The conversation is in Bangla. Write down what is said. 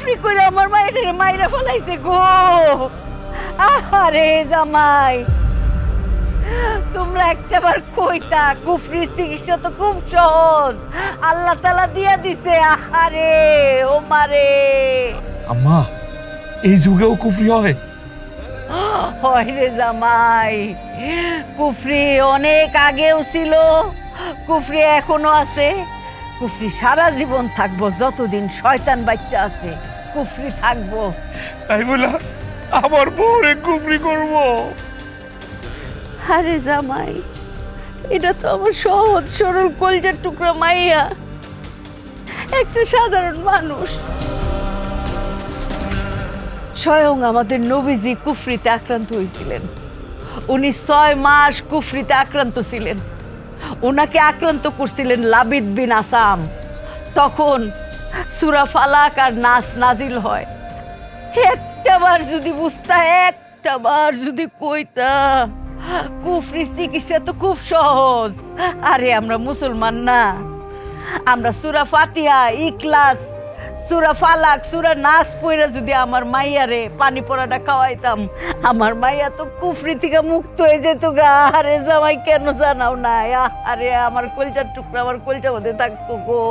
কুফরি করে আমার মায়ের মাইরা ফলাইছে গো। আরে জামাই, তোমরা একটাবার কইতা কুফরির চিকিৎসা তো খুব সহজ, আল্লাহ তাআলা দিয়া দিছে। আরে ও মারে। আম্মা, এই যুগেও কুফরি হয়? হয় রে জামাই, কুফরি অনেক আগেও ছিল, কুফরি এখনো আছে, কুফরি সারা জীবন থাকবো, যতদিন শয়তান বাচ্চা আছে কুফরি থাকবো। তাই বলে আমার বউরে কুফরি করব? আরে জামাই, এটা তো আমার সহজ সরল কলজার টুকরা মাইয়া, একটা সাধারণ মানুষ। স্বয়ং আমাদের নবীজি কুফরিতে আক্রান্ত হয়েছিলেন। উনি 6 মাস কুফরিতে আক্রান্ত ছিলেন। ওনাকে আক্রান্ত করছিলেন লাবিদ বিন আসাম। তখন সূরা ফালাক আর নাস নাজিল হয়। একটাবার যদি বুঝতা, একটাবার যদি কইতা, কুফরির চিকিৎসা তো খুব সহজ। আরে আমরা মুসলমান না, আমরা সূরা ফাতিহা, ইখলাস, সূরা ফালাক, সূরা নাস পড়া যদি আমার মাইয়ারে পানি পড়াটা খাওয়াইতাম, আমার মাইয়া তো কুফরি থেকে মুক্ত হয়ে যেত গা। আরে জামাই কেন জানাও না? আরে আমার কলজার টুকরা আমার কলজা মধ্যে থাকতো গো।